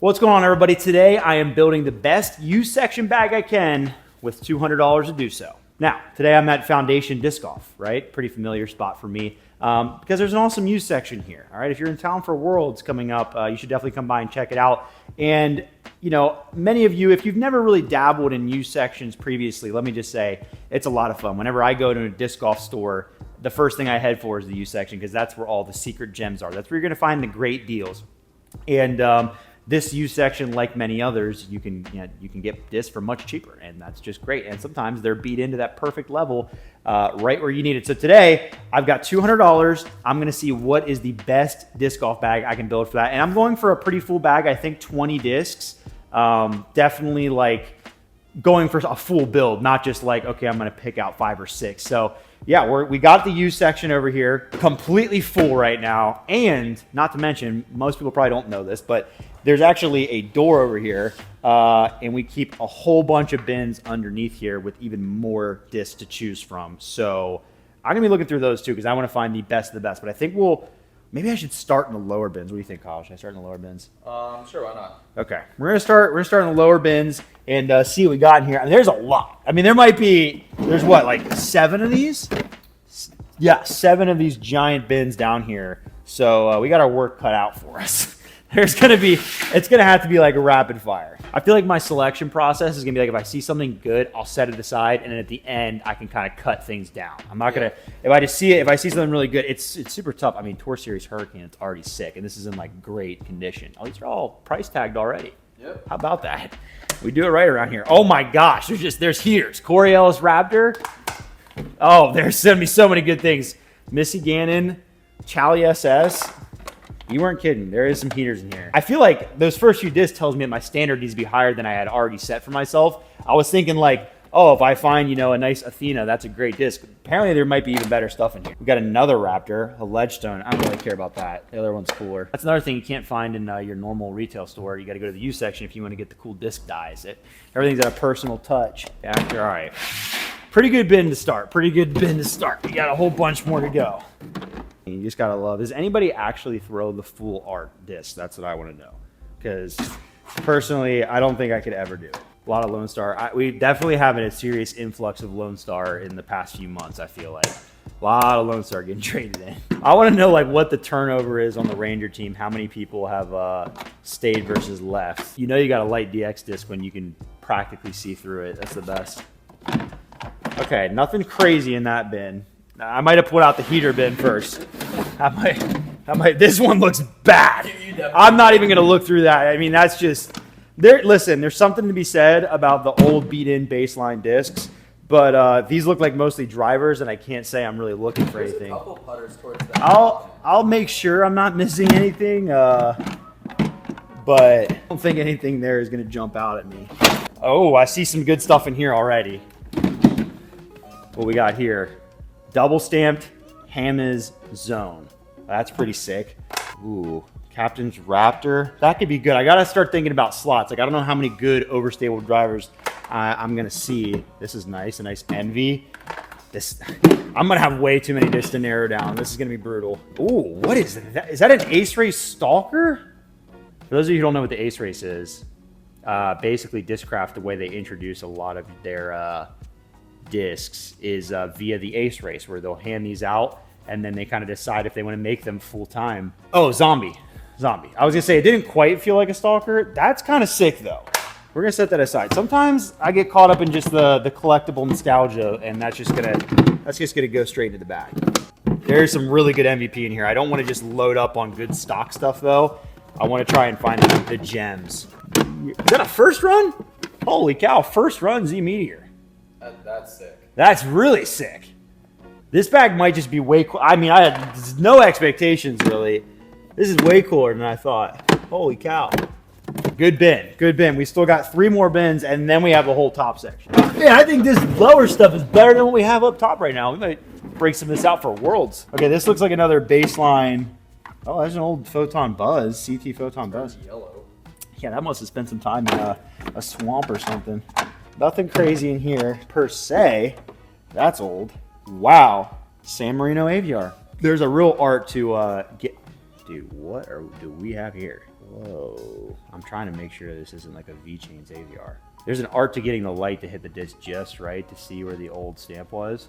What's going on, everybody? Today I am building the best U-section bag I can with $200 to do so. Now, today I'm at Foundation Disc Golf, right? Pretty familiar spot for me because there's an awesome U-section here, all right? If you're in town for Worlds coming up, you should definitely come by and check it out. And, you know, many of you, if you've never really dabbled in U-sections previously, let me just say, it's a lot of fun. Whenever I go to a disc golf store, the first thing I head for is the U-section because that's where all the secret gems are. That's where you're gonna find the great deals. And, this U-section, like many others, you can get discs for much cheaper, and that's just great. And sometimes they're beat into that perfect level right where you need it. So today, I've got $200. I'm going to see what is the best disc golf bag I can build for that. And I'm going for a pretty full bag. I think 20 discs. Definitely like going for a full build, not just like, okay, I'm going to pick out 5 or 6. So yeah, we got the U-section over here completely full right now. And not to mention, most people probably don't know this, but there's actually a door over here, and we keep a whole bunch of bins underneath here with even more discs to choose from. So I'm gonna be looking through those too because I want to find the best of the best. But I think maybe I should start in the lower bins. What do you think, Kyle? Should I start in the lower bins? Sure, why not? Okay, we're gonna start in the lower bins and see what we got in here. I mean, there's a lot. I mean, there's what, like 7 of these? Yeah, 7 of these giant bins down here. So we got our work cut out for us. It's gonna have to be like a rapid fire. I feel like my selection process is gonna be like, if I see something good, I'll set it aside, and then at the end, I can kind of cut things down. I'm not gonna, if I see something really good, it's super tough. I mean, Tour Series Hurricane, it's already sick, and this is in like great condition. Oh, these are all price tagged already. Yep. How about that? We do it right around here. Oh my gosh, there's heaters. Corey Ellis Raptor. Oh, there's gonna be so many good things. Missy Gannon, Chally SS. You weren't kidding. There is some heaters in here. I feel like those first few discs tells me that my standard needs to be higher than I had already set for myself. I was thinking like, oh, if I find, a nice Athena, that's a great disc. Apparently there might be even better stuff in here. We got another Raptor, a Ledgestone. I don't really care about that. The other one's cooler. That's another thing you can't find in your normal retail store. You got to go to the U-section if you want to get the cool disc dies. Everything's at a personal touch. All right. Pretty good bin to start. We got a whole bunch more to go. You just gotta love. Does anybody actually throw the full art disc? That's what I want to know. Because personally, I don't think I could ever do it. A lot of Lone Star. We definitely have a serious influx of Lone Star in the past few months. I feel like a lot of Lone Star getting traded in. I want to know like what the turnover is on the Ranger team. How many people have stayed versus left? You got a light DX disc when you can practically see through it. That's the best. Okay, nothing crazy in that bin. I might have put out the heater bin first. This one looks bad. I'm not even gonna look through that. I mean, that's just, listen, there's something to be said about the old beat-in baseline discs, but these look like mostly drivers, and I can't say I'm really looking for anything. A couple putters towards that. I'll make sure I'm not missing anything, but I don't think anything there is gonna jump out at me. Oh, I see some good stuff in here already. What we got here? Double stamped Hammers Zone. That's pretty sick. Ooh, Captain's Raptor. That could be good. I gotta start thinking about slots. Like, I don't know how many good overstable drivers I'm gonna see. This is nice, a nice Envy. I'm gonna have way too many discs to narrow down. This is gonna be brutal. Ooh, what is that? Is that an Ace Race Stalker? For those of you who don't know what the Ace Race is, basically Discraft, the way they introduce a lot of their discs is via the Ace Race, where they'll hand these out and then they kind of decide if they want to make them full time. Oh, zombie. I was gonna say it didn't quite feel like a Stalker. That's kind of sick though. We're gonna set that aside. Sometimes I get caught up in just the collectible nostalgia, and that's just gonna go straight into the bag. There's some really good MVP in here. I don't want to just load up on good stock stuff though. I want to try and find the gems. Is that a first run? Holy cow! First run Z Meteor. That's sick. That's really sick. This bag might just be way cool. I mean, I had no expectations, really. This is way cooler than I thought. Holy cow. Good bin. We still got 3 more bins, and then we have the whole top section. Yeah, I think this lower stuff is better than what we have up top right now. We might break some of this out for Worlds. Okay, this looks like another baseline. Oh, there's an old Photon Buzz, CT Photon Buzz. Yellow. Yeah, that must have spent some time in a swamp or something. Nothing crazy in here per se. That's old. Wow. San Marino AVR. There's a real art to get. Dude, what do we have here? Whoa. I'm trying to make sure this isn't like a V-Chains AVR. There's an art to getting the light to hit the disc just right to see where the old stamp was.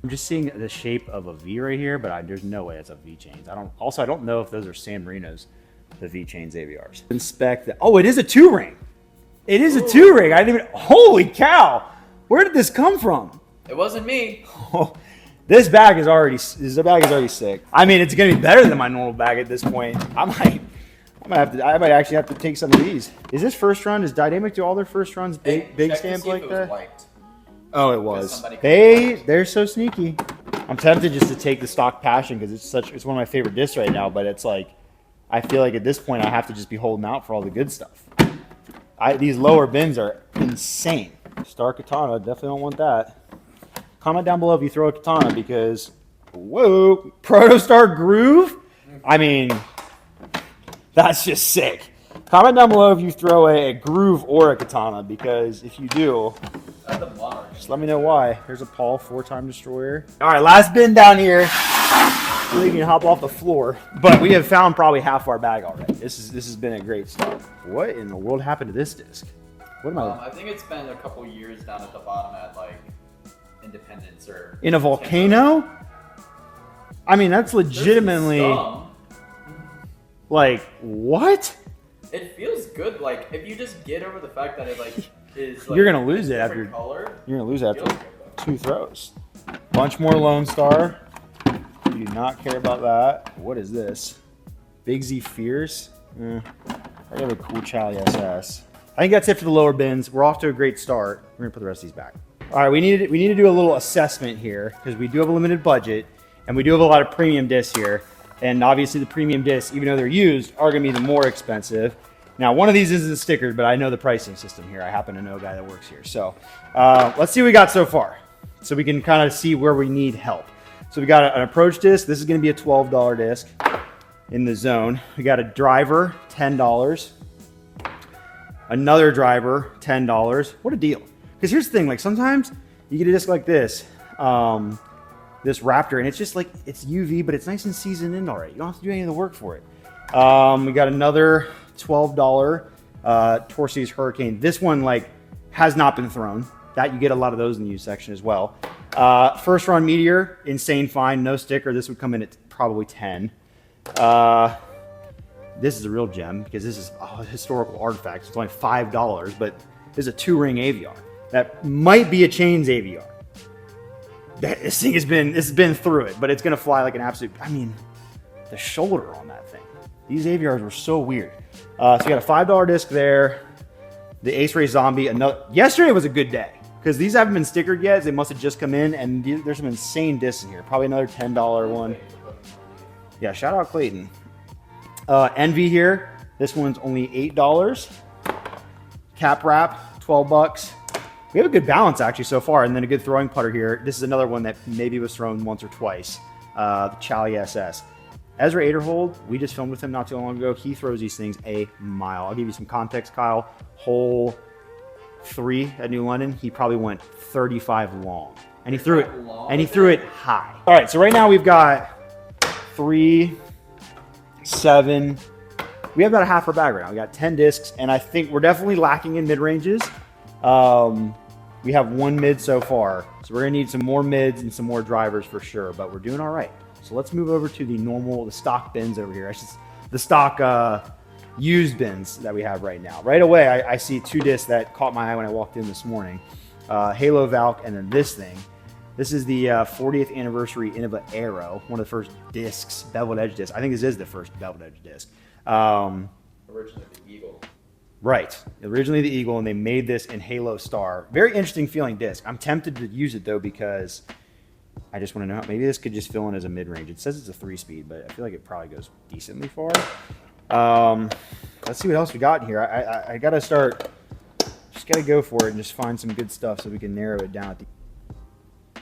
I'm just seeing the shape of a V right here, but there's no way it's a V-Chains. I don't know if those are San Marino's, the V-Chains AVRs. Inspect the, oh, it is a 2-ring. It is a 2-ring. I didn't even, holy cow. Where did this come from? It wasn't me. Oh, this bag is already sick. I mean, it's gonna be better than my normal bag at this point. I might actually have to take some of these. Is this first run? Does Dynamic do all their first runs big stamps like that? Wiped. Oh, it was. They're so sneaky. I'm tempted just to take the stock Passion because it's one of my favorite discs right now. But it's like, I feel like at this point I have to just be holding out for all the good stuff. These lower bins are insane. Star Katana, definitely don't want that. Comment down below if you throw a Katana because, whoa, Protostar Groove. I mean, that's just sick. Comment down below if you throw a Groove or a Katana because if you do, just let me know why. Here's a Paul 4-time destroyer. All right, last bin down here. So you can hop off the floor. But we have found probably half our bag already. This has been a great start. What in the world happened to this disc? What am I? I think it's been a couple years down at the bottom at like Independence or in a volcano. I mean, that's legitimately like what? It feels good. Like if you just get over the fact that it like is. Like, you're gonna lose it after. Color, you're gonna lose it after 2 throws. Bunch more Lone Star. You do not care about that. What is this? Big Z Fierce. I have a cool Chally SS. I think that's it for the lower bins. We're off to a great start. We're gonna put the rest of these back. All right, we need to do a little assessment here because we do have a limited budget and we do have a lot of premium discs here. And obviously the premium discs, even though they're used, are gonna be the more expensive. Now, one of these isn't stickered, but I know the pricing system here. I happen to know a guy that works here. So let's see what we got so far so we can kind of see where we need help. So we got an approach disc. This is gonna be a $12 disc in the zone. We got a driver, $10. Another driver, $10. What a deal. Because here's the thing, like sometimes you get a disc like this, this Raptor, and it's just like, it's UV, but it's nice and seasoned in already. You don't have to do any of the work for it. We got another $12 Torsi's Hurricane. This one like has not been thrown. That you get a lot of those in the used section as well. First run Meteor, insane find, no sticker. This would come in at probably 10. This is a real gem because this is a historical artifact. It's only $5, but this is a 2-ring AVR. That might be a Chains AVR. This thing has been through it, but it's gonna fly like an absolute. I mean, the shoulder on that thing. These AVRs were so weird. So you got a $5 disc there. The Ace Ray Zombie. Yesterday was a good day because these haven't been stickered yet. They must have just come in, and there's some insane discs in here. Probably another $10 one. Yeah, shout out Clayton. Envy here. This one's only $8. Cap Wrap, $12. We have a good balance actually so far, and then a good throwing putter here. This is another one that maybe was thrown once or twice. The Chally SS. Ezra Aderhold, we just filmed with him not too long ago. He throws these things a mile. I'll give you some context, Kyle. Hole 3 at New London, he probably went 35 long, and he threw it high. All right, so right now we've got 3, 7. We have about a half our bag right now. We got 10 discs, and I think we're definitely lacking in mid ranges. We have 1 mid so far, so we're gonna need some more mids and some more drivers for sure, but we're doing all right. So let's move over to the stock bins over here. The stock used bins that we have right now. Right away, I see 2 discs that caught my eye when I walked in this morning. Halo Valk, and then this thing. This is the 40th anniversary Innova Aero, one of the first discs, beveled edge disc. I think this is the first beveled edge disc. Originally the Eagle. Right, originally the Eagle, and they made this in Halo Star. Very interesting feeling disc. I'm tempted to use it though because I just want to know, maybe this could just fill in as a mid-range. It says it's a 3-speed, but I feel like it probably goes decently far. Let's see what else we got in here. I gotta start, just gotta go for it and just find some good stuff so we can narrow it down.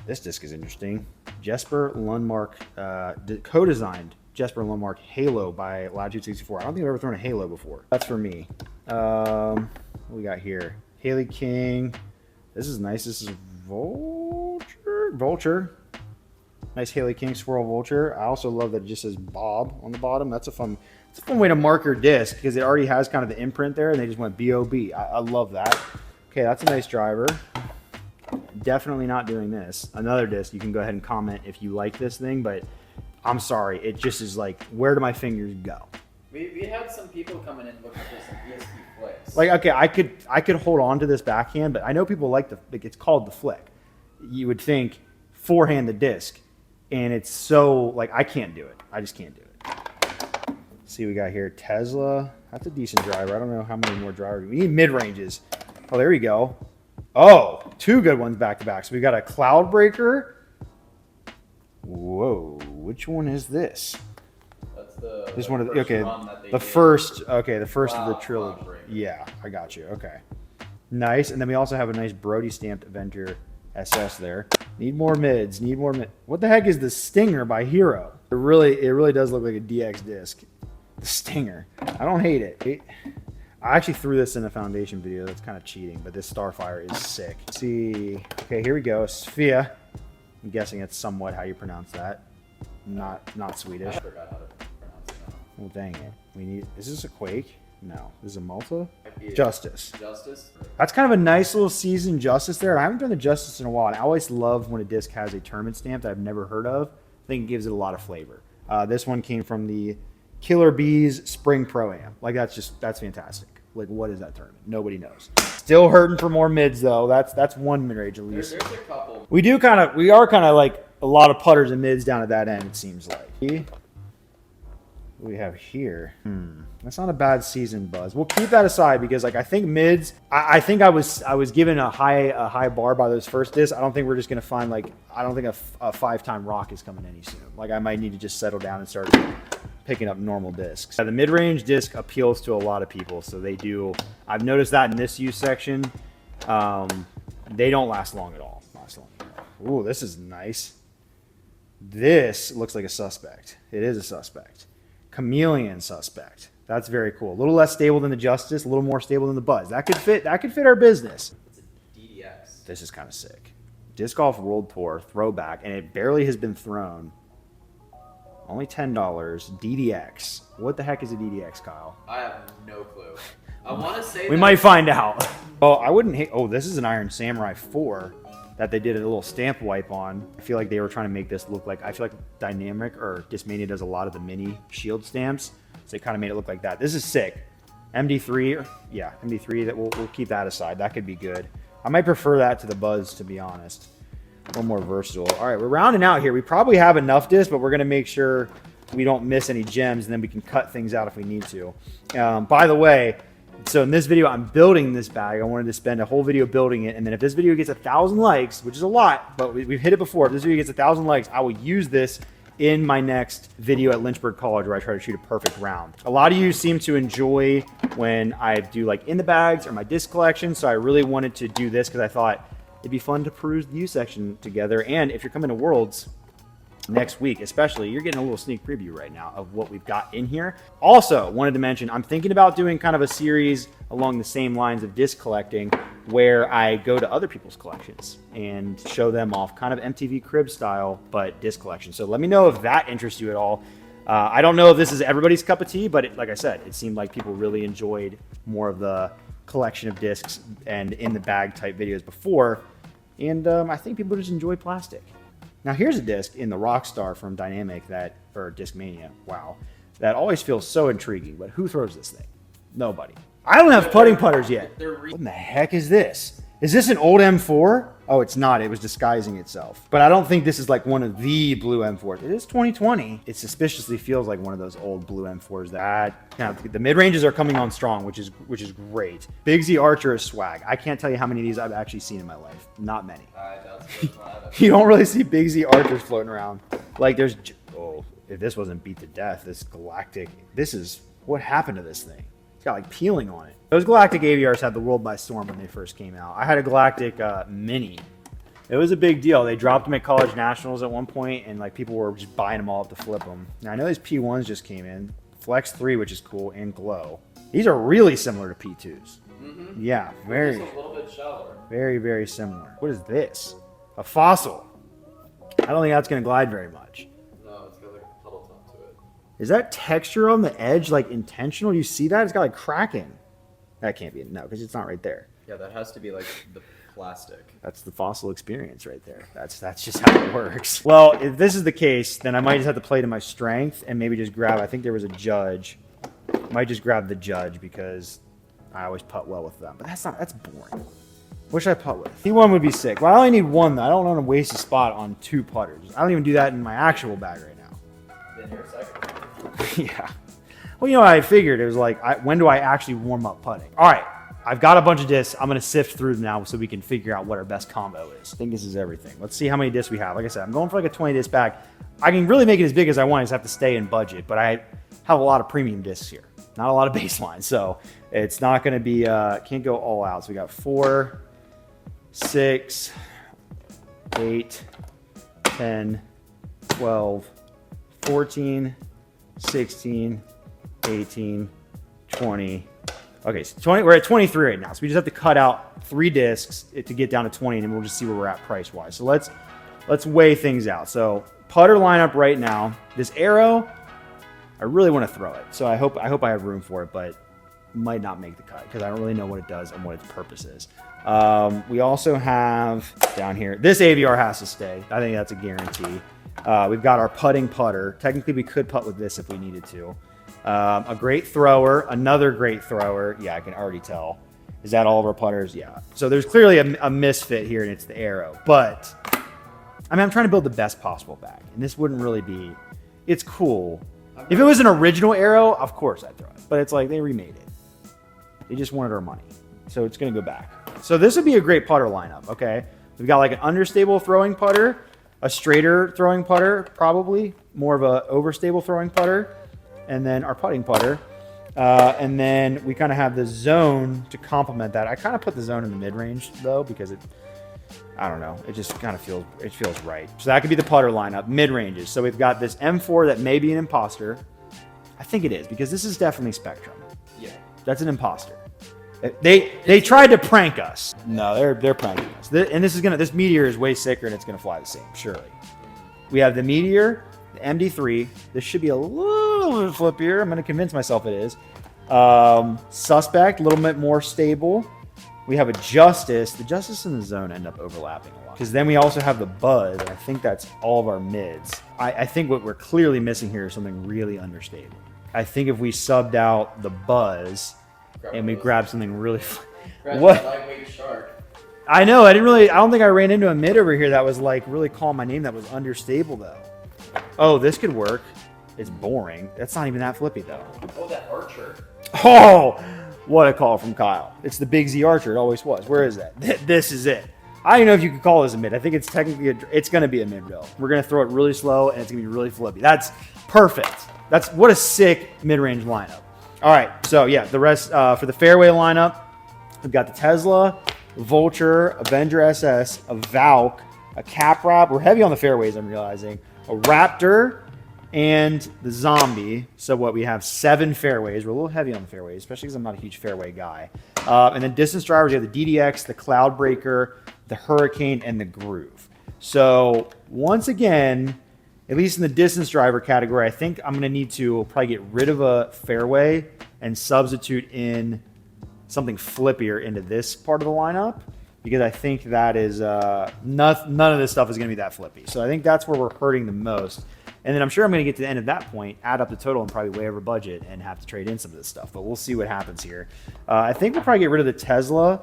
This disc is interesting. Jesper Lundmark, co-designed Jesper Lundmark Halo by Latitude 64. I don't think I've ever thrown a Halo before. That's for me. What we got here? Haley King. This is nice. This is Vulture. Nice Haley King Swirl Vulture. I also love that it just says Bob on the bottom. That's It's a fun way to mark your disc because it already has kind of the imprint there, and they just went B.O.B. I love that. Okay, that's a nice driver. Definitely not doing this. Another disc, you can go ahead and comment if you like this thing, but I'm sorry. It just is like, where do my fingers go? We had some people coming in looking for some ESP flicks. Like, okay, I could hold on to this backhand, but I know people like it's called the flick. You would think forehand the disc, and it's so, like, I can't do it. I just can't do it. Let's see what we got here. Tesla. That's a decent driver. I don't know how many more drivers. We need mid-ranges. Oh, there we go. Oh, 2 good ones back to back. So we got a Cloud Breaker. Whoa, which one is this? That's the This one of the, okay, the did. first of the trilogy. Cloud Breaker. Yeah, I got you. Okay, nice. And then we also have a nice Brody stamped Avenger SS there. Need more mids. Need more mid. What the heck is the Stinger by Hero? It really does look like a DX disc. The Stinger. I don't hate it. I actually threw this in a foundation video. That's kind of cheating, but this Starfire is sick. Let's see. Okay, here we go. Sphia. I'm guessing it's somewhat how you pronounce that. Not Swedish. I forgot how to pronounce it now. Well, dang it. We need. Is this a Quake? No. This is a Malta? Yeah. Justice. Justice? That's kind of a nice little seasoned Justice there. I haven't done the Justice in a while. And I always love when a disc has a tournament stamp that I've never heard of. I think it gives it a lot of flavor. This one came from the Killer Bees Spring Pro-Am. Like, that's fantastic. Like, what is that tournament? Nobody knows. Still hurting for more mids, though. That's one mid-range at least. There's a couple. We are kind of like a lot of putters and mids down at that end, it seems like. What we have here? That's not a bad season, Buzz. We'll keep that aside because, like, I think mids. I think I was given a high bar by those first discs. I don't think we're just gonna find, like, I don't think a 5-time rock is coming any soon. Like, I might need to just settle down and start picking up normal discs. The mid-range disc appeals to a lot of people, so they do. I've noticed that in this use section, they don't last long at all. Ooh, this is nice. This looks like a suspect. It is a suspect. Chameleon suspect. That's very cool. A little less stable than the Justice, a little more stable than the Buzz. That could fit our business. It's a DDX. This is kind of sick. Disc Golf World Tour throwback, and it barely has been thrown. Only $10. DDX. What the heck is a DDX, Kyle? I have no clue. I want to say we might find out. Oh, I wouldn't hate. Oh, this is an Iron Samurai 4 that they did a little stamp wipe on. I feel like they were trying to make this look like. I feel like Dynamic or Discmania does a lot of the mini shield stamps, so they kind of made it look like that. This is sick. MD3, yeah, MD3. That we'll keep that aside. That could be good. I might prefer that to the Buzz, to be honest. A little more versatile. All right, we're rounding out here. We probably have enough discs, but we're going to make sure we don't miss any gems, and then we can cut things out if we need to. By the way, so in this video, I'm building this bag. I wanted to spend a whole video building it, and then if this video gets 1,000 likes, which is a lot, but we've hit it before. If this video gets 1,000 likes, I will use this in my next video at Lynchburg College where I try to shoot a perfect round. A lot of you seem to enjoy when I do like in the bags or my disc collection, so I really wanted to do this because I thought it'd be fun to peruse the U section together. And if you're coming to Worlds next week, especially, you're getting a little sneak preview right now of what we've got in here. Also, wanted to mention, I'm thinking about doing kind of a series along the same lines of disc collecting where I go to other people's collections and show them off, kind of MTV Crib style, but disc collection. So let me know if that interests you at all. I don't know if this is everybody's cup of tea, but like I said, it seemed like people really enjoyed more of the collection of discs and in the bag type videos before. And I think people just enjoy plastic. Now here's a disc in the Rockstar from Dynamic or Discmania, wow, that always feels so intriguing, but who throws this thing? Nobody. I don't have putting putters yet. What in the heck is this? Is this an old M4? Oh, it's not. It was disguising itself. But I don't think this is like one of the blue M4s. It is 2020. It suspiciously feels like one of those old blue M4s the mid-ranges are coming on strong, which is great. Big Z Archer is swag. I can't tell you how many of these I've actually seen in my life. Not many. You don't really see Big Z Archers floating around. Like there's, oh, if this wasn't beat to death, this Galactic, what happened to this thing? It's got like peeling on it. Those Galactic AVRs had the world by storm when they first came out. I had a Galactic Mini. It was a big deal. They dropped them at College Nationals at one point, and like people were just buying them all up to flip them. Now I know these P1s just came in. Flex 3, which is cool, and Glow. These are really similar to P2s. Mm-hmm. Yeah, very. Just a little bit shallower. Very, very similar. What is this? A Fossil. I don't think that's going to glide very much. No, it's got like a puddle top to it. Is that texture on the edge like intentional? Do you see that? It's got like cracking. That can't be, no, because it's not right there. Yeah, that has to be like the plastic. That's the fossil experience right there. That's just how it works. Well, if this is the case, then I might just have to play to my strength and maybe just grab, I think there was a judge. Might just grab the judge because I always putt well with them. But that's boring. What should I putt with? T1 would be sick. Well, I only need one though. I don't want to waste a spot on 2 putters. I don't even do that in my actual bag right now. Then you're second. Yeah. Well, you know what I figured? It was like, when do I actually warm up putting? All right. I've got a bunch of discs. I'm going to sift through them now so we can figure out what our best combo is. I think this is everything. Let's see how many discs we have. Like I said, I'm going for like a 20 disc bag. I can really make it as big as I want. I just have to stay in budget. But I have a lot of premium discs here. Not a lot of baseline. So it's not going to be, can't go all out. So we got 4, 6, 8, 10, 12, 14, 16, 18, 20. Okay, so 20, we're at 23 right now. So we just have to cut out 3 discs to get down to 20, and then we'll just see where we're at price-wise. So let's weigh things out. So putter lineup right now. This arrow, I really want to throw it. So I hope I have room for it, but might not make the cut because I don't really know what it does and what its purpose is. We also have down here, this AVR has to stay. I think that's a guarantee. We've got our putting putter. Technically, we could putt with this if we needed to. A great thrower, another great thrower. Yeah, I can already tell. Is that all of our putters? Yeah. So there's clearly a misfit here, and it's the arrow. But, I mean, I'm trying to build the best possible bag. And this wouldn't really be... It's cool. If it was an original arrow, of course I'd throw it. But it's like they remade it. They just wanted our money. So it's going to go back. So this would be a great putter lineup, okay? We've got like an understable throwing putter, a straighter throwing putter, probably. More of a overstable throwing putter. And then our putting putter. And then we kind of have the zone to complement that. I kind of put the zone in the mid-range, though, because I don't know. It just kind of feels right. So that could be the putter lineup, mid-ranges. So we've got this M4 that may be an imposter. I think it is, because this is definitely Spectrum. Yeah. That's an imposter. They tried to prank us. No, they're pranking us. And this Meteor is way sicker, and it's going to fly the same, surely. We have the Meteor, the MD3. This should be a little bit flippier. I'm going to convince myself it is. Suspect, a little bit more stable. We have a Justice. The Justice and the Zone end up overlapping a lot. Because then we also have the Buzz. I think that's all of our mids. I think what we're clearly missing here is something really understable. I think if we subbed out the Buzz and we grabbed something really... What? Lightweight shark. I know. I don't think I ran into a mid over here that was like really calling my name that was understable though. Oh, this could work. It's boring. That's not even that flippy though. Oh, that Archer. Oh, what a call from Kyle. It's the Big Z Archer. It always was. Where is that? This is it. I don't know if you could call this a mid. I think it's technically, it's going to be a mid though. We're going to throw it really slow and it's going to be really flippy. That's perfect. What a sick mid-range lineup. All right. So yeah, the rest for the fairway lineup, we've got the Tesla, Vulture, Avenger SS, a Valk, a Caprop. We're heavy on the fairways, I'm realizing. A Raptor, and the Zombie. So what, we have 7 fairways. We're a little heavy on the fairways, especially because I'm not a huge fairway guy. And then distance drivers, you have the DDX, the Cloudbreaker, the Hurricane, and the Groove. So once again, at least in the distance driver category, I think I'm going to need to probably get rid of a fairway and substitute in something flippier into this part of the lineup, because I think that is none of this stuff is going to be that flippy. So I think that's where we're hurting the most. And then I'm sure I'm going to get to the end of that point, add up the total, and probably way over budget and have to trade in some of this stuff. But we'll see what happens here. I think we'll probably get rid of the Tesla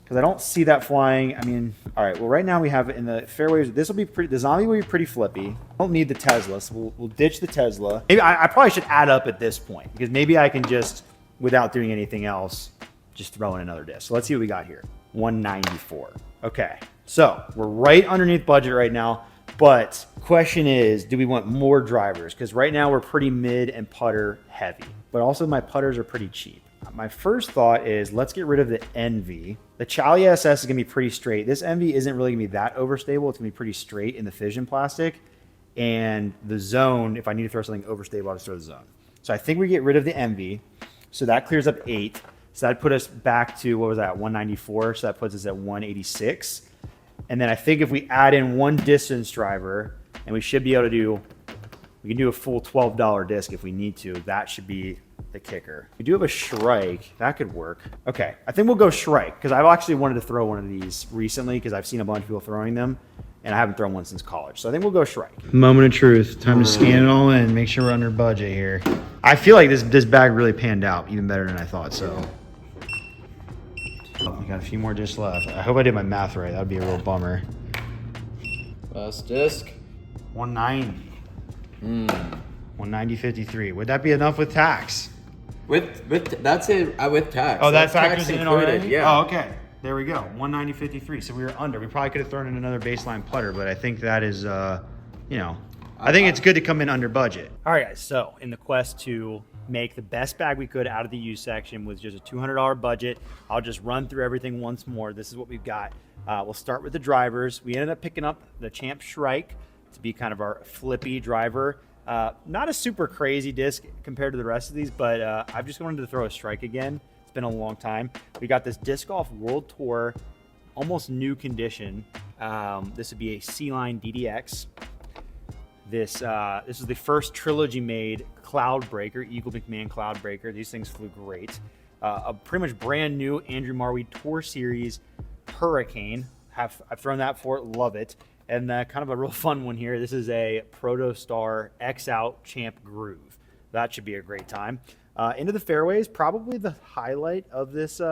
because I don't see that flying. I mean, all right. Well, right now we have in the fairways. This will be pretty. The Zombie will be pretty flippy. I don't need the Tesla, so we'll ditch the Tesla. Maybe I probably should add up at this point because maybe I can just, without doing anything else, just throw in another disc. So let's see what we got here. 194. Okay. So we're right underneath budget right now. But question is, do we want more drivers? Because right now we're pretty mid and putter heavy. But also my putters are pretty cheap. My first thought is let's get rid of the Envy. The Chalia SS is going to be pretty straight. This Envy isn't really going to be that overstable. It's going to be pretty straight in the fission plastic. And the Zone, if I need to throw something overstable, I'll just throw the Zone. So I think we get rid of the Envy. So that clears up 8. So that put us back to, what was that, 194. So that puts us at 186. And then I think if we add in one distance driver, and we should be able to do We can do a full $12 disc if we need to. That should be the kicker. We do have a Shrike. That could work. Okay, I think we'll go Shrike because I've actually wanted to throw one of these recently because I've seen a bunch of people throwing them and I haven't thrown one since college. So I think we'll go Shrike. Moment of truth. Time to scan it all in. Make sure we're under budget here. I feel like this bag really panned out even better than I thought, so. Oh, we got a few more discs left. I hope I did my math right. That would be a real bummer. Last disc. 190. 190.53. Would that be enough with tax? With that's it with tax. Oh, that That's factors tax in included, already? Yeah. Oh, okay. There we go. 190.53. So we were under. We probably could have thrown in another baseline putter, but I think that is, you know, I think it's good to come in under budget. All right, guys. So in the quest to make the best bag we could out of the used section with just a $200 budget, I'll just run through everything once more. This is what we've got. We'll start with the drivers. We ended up picking up the Champ Shrike to be kind of our flippy driver. Not a super crazy disc compared to the rest of these, but I've just wanted to throw a Shrike again. It's been a long time. We got this Disc Golf World Tour, almost new condition. This would be a C-Line DDX. This is the first Trilogy made Cloud Breaker, Eagle McMahon Cloud Breaker. These things flew great. A pretty much brand new Andrew Marwee Tour Series Hurricane. I've thrown that for it, love it. And kind of a real fun one here. This is a Protostar X-Out Champ Groove. That should be a great time. Into the fairways, probably the highlight of this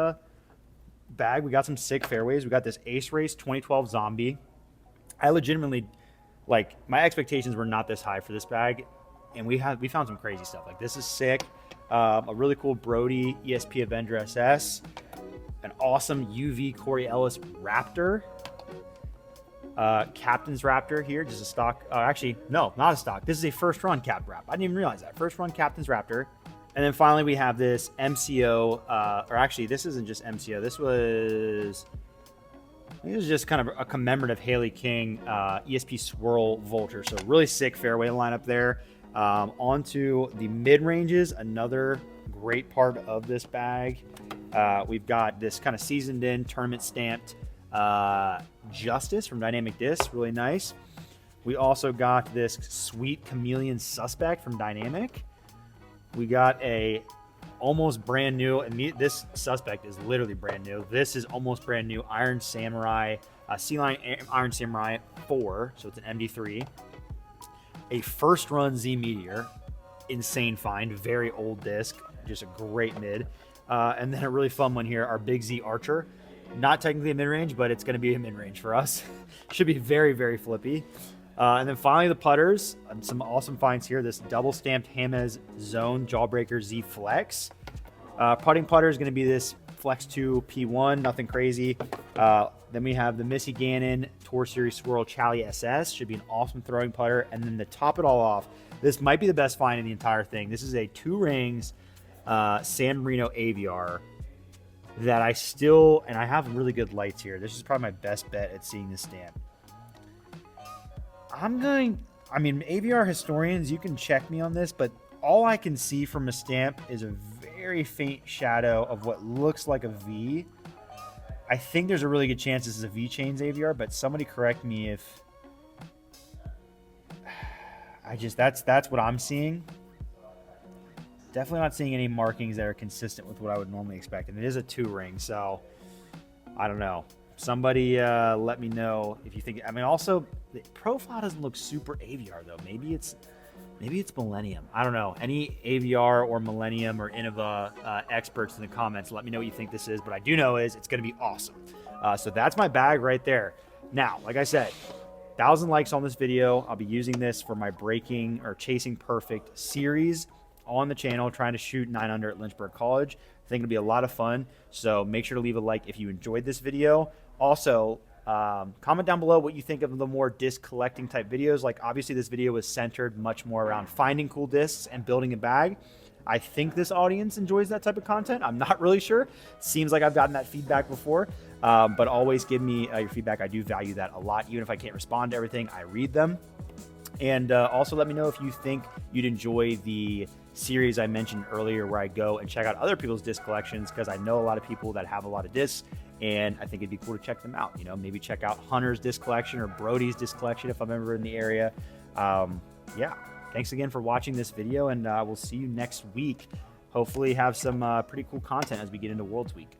bag. We got some sick fairways. We got this Ace Race 2012 Zombie. I legitimately, like, my expectations were not this high for this bag, and we found some crazy stuff. Like, this is sick. A really cool Brody ESP Avenger SS. An awesome UV Corey Ellis Raptor. Captain's Raptor here, just a stock. Actually, no, not a stock. This is a first run Cap Wrap. I didn't even realize that. First run Captain's Raptor. And then finally we have this MCO, or actually this isn't just MCO. This was just kind of a commemorative Haley King ESP Swirl Vulture. So really sick fairway lineup there. Onto the mid-ranges, another great part of this bag. We've got this kind of seasoned in, tournament stamped Justice from Dynamic Disc, really nice. We also got this sweet Chameleon Suspect from Dynamic. We got a almost brand new, and this Suspect is literally brand new. This is almost brand new Iron Samurai, C-Line Iron Samurai 4, so it's an MD3. A first run Z Meteor, insane find, very old disc, just a great mid. And then a really fun one here, our Big Z Archer. Not technically a mid-range, but it's going to be a mid-range for us. Should be very, very flippy. And then finally the putters. Some awesome finds here. This double-stamped Hamez Zone Jawbreaker Z Flex. Putting putter is going to be this Flex 2 P1, nothing crazy. Then we have the Missy Gannon Tour Series Swirl Chally SS. Should be an awesome throwing putter. And then to top it all off, this might be the best find in the entire thing. This is a 2 rings San Marino AVR that I still, and I have really good lights here. This is probably my best bet at seeing this stamp. I mean, AVR historians, you can check me on this, but all I can see from a stamp is a very faint shadow of what looks like a V. I think there's a really good chance this is a V-Chains AVR, but somebody correct me if that's what I'm seeing. Definitely not seeing any markings that are consistent with what I would normally expect. And it is a 2 ring, so I don't know. Somebody let me know if you think. I mean, also the profile doesn't look super AVR though. Maybe it's Millennium. I don't know. Any AVR or Millennium or Innova experts in the comments, let me know what you think this is. But I do know is it's going to be awesome. So that's my bag right there. Now, like I said, 1,000 likes on this video. I'll be using this for my breaking or chasing perfect series on the channel, trying to shoot 9 under at Lynchburg College. I think it'll be a lot of fun, so make sure to leave a like if you enjoyed this video. Also, comment down below what you think of the more disc collecting type videos. Like, obviously this video was centered much more around finding cool discs and building a bag. I think this audience enjoys that type of content. I'm not really sure. Seems like I've gotten that feedback before, but always give me your feedback. I do value that a lot. Even if I can't respond to everything, I read them. And also let me know if you think you'd enjoy the series I mentioned earlier where I go and check out other people's disc collections, because I know a lot of people that have a lot of discs and I think it'd be cool to check them out. You know, maybe check out Hunter's disc collection or Brody's disc collection if I'm ever in the area. Yeah, thanks again for watching this video, and we'll see you next week. Hopefully have some pretty cool content as we get into Worlds Week.